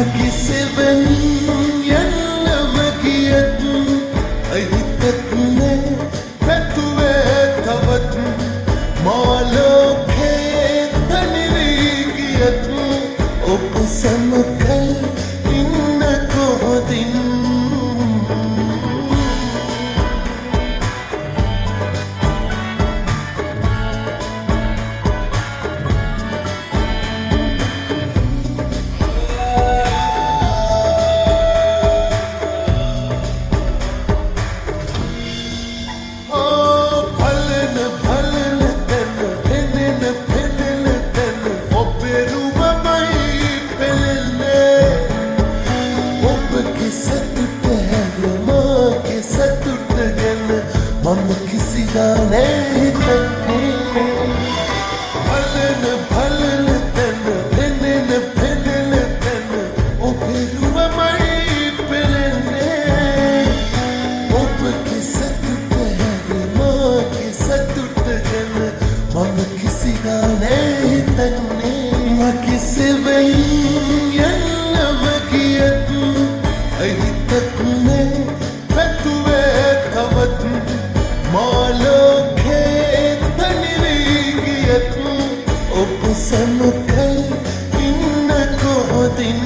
මගේ යන්නම ගියත් අයිතත්නේ පැතුවේ තවත් මාලෝකේ තනිවී ගියත් ඔබ සමග ඉන්න කොහොදින් මම කිසිදානේ හිතන්නේ බලන තැන පෙනෙන තැන ඔබේ රුවමයි පෙළෙන්නේ ඔබගේ සතුට හැරි මාගේ සතුට ගැන මම කිසිදානේ හිතන්නේ මගේ සෙවයි යන්නම ගියත් අයිතක්නේ පැතුවේ තවත් මාලෝකේ තනිවී ගියත් ඔබ සමග ඉන්න කොහොදින්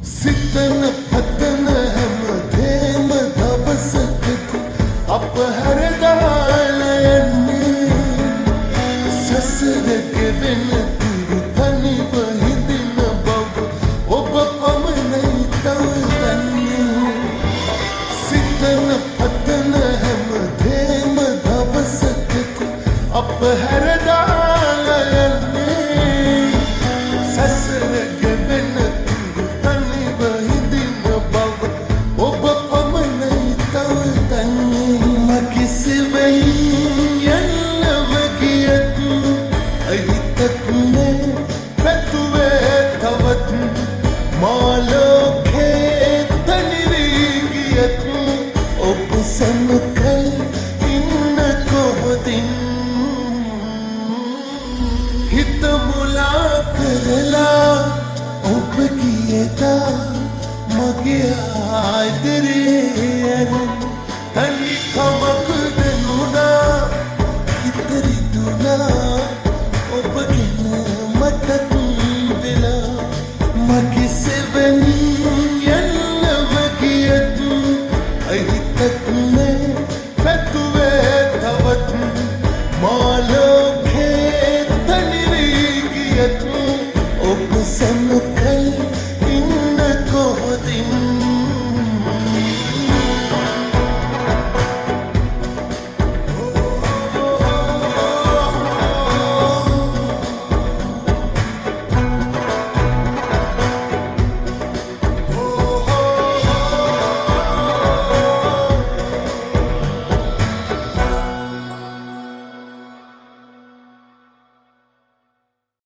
සිතන පතන හැමදේම දවසකදී අප හැරදාලා යන්නේ සසර ගෙවෙන තුරු තනිව හිඳින බව ඔබ පමණයි තවදන්නේ සිතන පතන හැමදේම දවසකදී අප හැරදාලා යන්නේ සසර ගෙවෙන යන්නම ගියත් අයිතක්නේ පැතුවේ තවත් මාලෝකේ තනිවී ගියත් ඔබ සමග ඉන්න කොහොදින් හිත මුලා කරලා ඔබ ගියදා මගේ ආදරේ තනිකම